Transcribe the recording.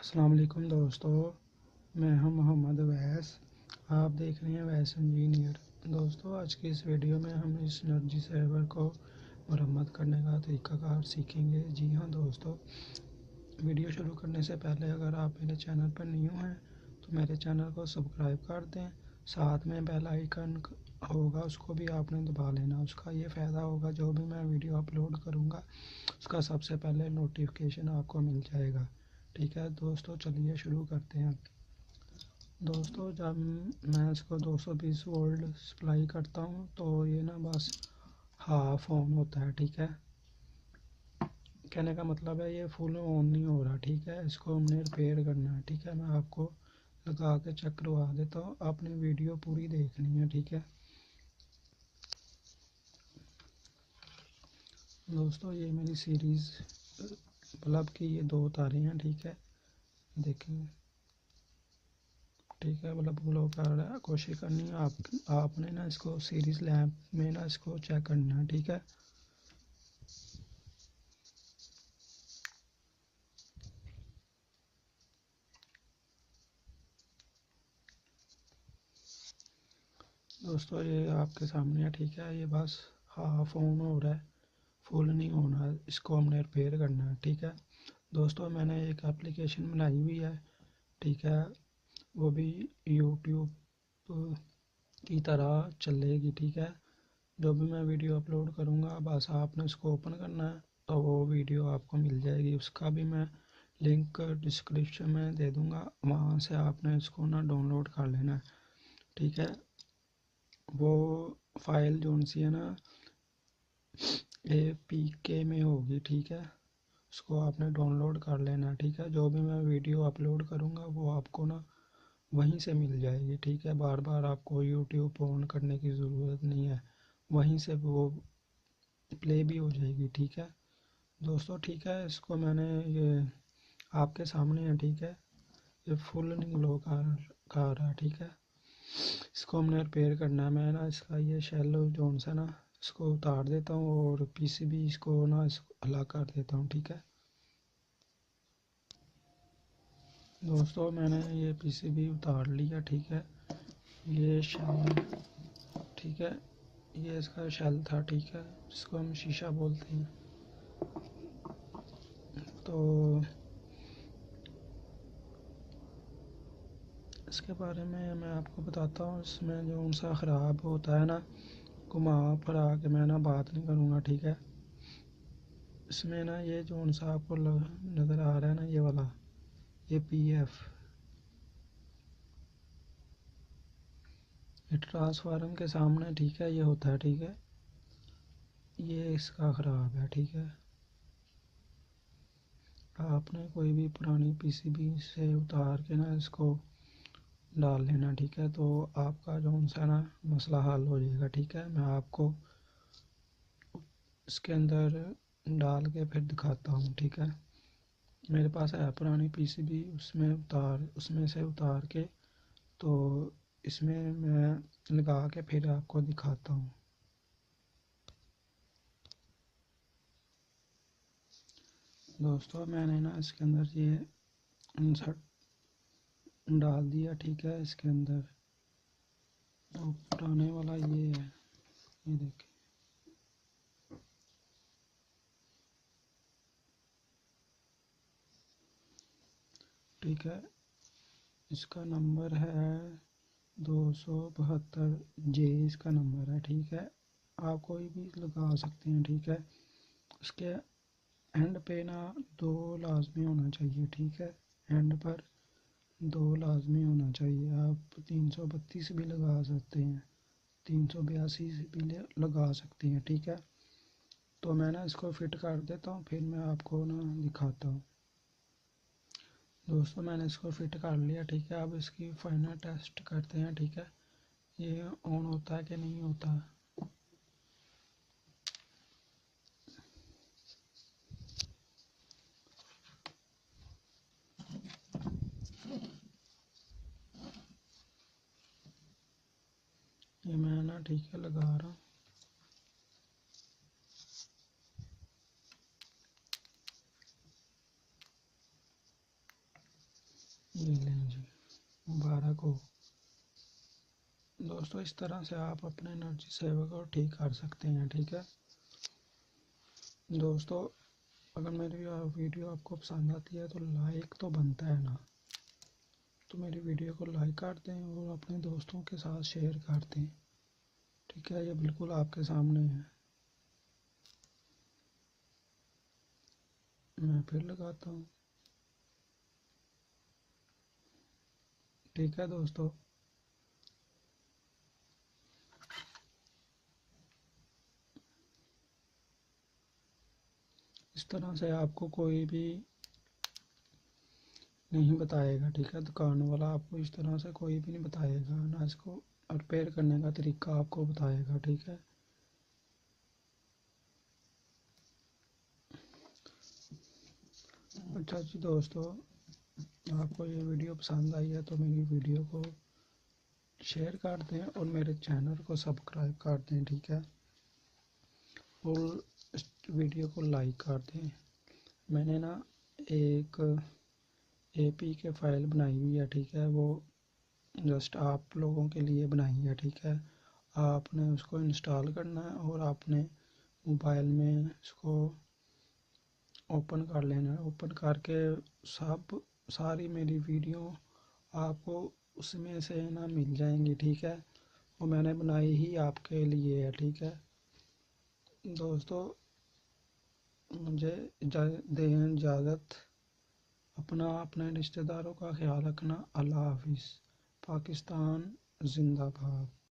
अस्सलाम वालेकुम दोस्तों, मैं हूं मोहम्मद अवैस। आप देख रहे हैं अवैस इंजीनियर। दोस्तों, आज की इस वीडियो में हम इस एनर्जी सर्वर को मरम्मत करने का तरीक़ाकार सीखेंगे। जी हाँ दोस्तों, वीडियो शुरू करने से पहले अगर आप मेरे चैनल पर न्यू हैं तो मेरे चैनल को सब्सक्राइब कर दें। साथ में बेल आइकन होगा, उसको भी आपने दबा लेना। उसका ये फ़ायदा होगा, जो भी मैं वीडियो अपलोड करूँगा उसका सबसे पहले नोटिफिकेशन आपको मिल जाएगा। ठीक है दोस्तों, चलिए शुरू करते हैं। दोस्तों, जब मैं इसको 220 वोल्ट सप्लाई करता हूँ तो ये ना बस हाफ ऑन होता है। ठीक है, कहने का मतलब है ये फुल ऑन नहीं हो रहा। ठीक है, इसको हमने रिपेयर करना है। ठीक है, मैं आपको लगा के चेक करवा देता हूँ, आपने वीडियो पूरी देखनी है। ठीक है दोस्तों, ये मेरी सीरीज़ बल्ब की ये 2 तारें हैं। ठीक है, देखें। ठीक है, बल्ब ग्लो कर रहा है। कोशिश करनी है आपने ना इसको सीरीज़ लैंप में ना इसको चेक करना है। ठीक है, दोस्तों ये आपके सामने है। ठीक है, ये बस हाफ ऑन हो रहा है, फुल नहीं होना है। इसको हमने रिपेयर करना है। ठीक है दोस्तों, मैंने एक एप्लीकेशन बनाई हुई है। ठीक है, वो भी यूट्यूब की तरह चलेगी। ठीक है, जो भी मैं वीडियो अपलोड करूँगा बस आपने उसको ओपन करना है तो वो वीडियो आपको मिल जाएगी। उसका भी मैं लिंक डिस्क्रिप्शन में दे दूँगा, वहाँ से आपने इसको ना डाउनलोड कर लेना है। ठीक है, वो फाइल जो सी है ना APK में होगी। ठीक है, उसको आपने डाउनलोड कर लेना है। ठीक है, जो भी मैं वीडियो अपलोड करूँगा वो आपको ना वहीं से मिल जाएगी। ठीक है, बार बार आपको यूट्यूब ऑन करने की ज़रूरत नहीं है, वहीं से वो प्ले भी हो जाएगी। ठीक है दोस्तों, ठीक है, इसको मैंने ये आपके सामने है। ठीक है, ये फुल नहीं ग्लो कर रहा है। ठीक है, इसको हमने रिपेयर करना है। मैं ना इसका ये शेल जोन सा ना इसको उतार देता हूँ और PCB इसको ना इसको अलग कर देता हूँ। ठीक है दोस्तों, मैंने ये PCB उतार लिया। ठीक है, ये शेल, ठीक है, ये इसका शेल था। ठीक है, इसको हम शीशा बोलते हैं। तो इसके बारे में मैं आपको बताता हूँ। इसमें जो सा ख़राब होता है ना, घुमा फिरा के मैं ना बात नहीं करूँगा। ठीक है, इसमें ना ये जो सा आपको नज़र आ रहा है ना, ये वाला ये PF, ये ट्रांसफार्मर के सामने ठीक है ये होता है। ठीक है, ये इसका ख़राब है। ठीक है, आपने कोई भी पुरानी PCB से उतार के ना इसको डाल लेना। ठीक है, तो आपका जो सा ना मसला हल हो जाएगा। ठीक है, मैं आपको इसके अंदर डाल के फिर दिखाता हूँ। ठीक है, मेरे पास है पुरानी PCB, उसमें से उतार के तो इसमें मैं लगा के फिर आपको दिखाता हूँ। दोस्तों, मैंने ना इसके अंदर ये इंसर्ट डाल दिया। ठीक है, इसके अंदर तो पुराने वाला ये है, ये देखिए। ठीक है, इसका नंबर है 272J, इसका नंबर है। ठीक है, आप कोई भी लगा सकते हैं। ठीक है, इसके एंड पे ना 2 लाजमी होना चाहिए। ठीक है, एंड पर 2 लाजमी होना चाहिए। आप 332 भी लगा सकते हैं, 382 भी लगा सकते हैं। ठीक है, तो मैं ना इसको फिट कर देता हूँ, फिर मैं आपको ना दिखाता हूँ। दोस्तों, मैंने इसको फिट कर लिया। ठीक है, अब इसकी फाइनल टेस्ट करते हैं। ठीक है, ये ऑन होता है कि नहीं होता। ये मैं ना ठीक है लगा रहा हूँ। ये लें जी, मुबारक हो। दोस्तों इस तरह से आप अपने एनर्जी सेवर को ठीक कर सकते हैं, ठीक है दोस्तों। अगर मेरी वीडियो आपको पसंद आती है तो लाइक तो बनता है ना, तो मेरी वीडियो को लाइक कर दें और अपने दोस्तों के साथ शेयर कर दें, ठीक है। ये बिल्कुल आपके सामने है, मैं फिर लगाता हूँ, ठीक है दोस्तों। इस तरह से आपको कोई भी नहीं बताएगा, ठीक है। दुकान वाला आपको इस तरह से कोई भी नहीं बताएगा ना, इसको रिपेयर करने का तरीका आपको बताएगा, ठीक है। अच्छा जी दोस्तों, आपको ये वीडियो पसंद आई है तो मेरी वीडियो को शेयर कर दें और मेरे चैनल को सब्सक्राइब कर दें, ठीक है। और इस वीडियो को लाइक कर दें। मैंने ना एक एपी के फाइल बनाई हुई है, ठीक है। वो जस्ट आप लोगों के लिए बनाई है, ठीक है। आपने उसको इंस्टॉल करना है और आपने मोबाइल में इसको ओपन कर लेना है। ओपन करके सारी मेरी वीडियो आपको उसमें से ना मिल जाएंगी, ठीक है। वो मैंने बनाई ही आपके लिए है, ठीक है दोस्तों। मुझे दें इजाज़त। अपने रिश्तेदारों का ख्याल रखना। अल्लाह हाफिज़। पाकिस्तान जिंदाबाद।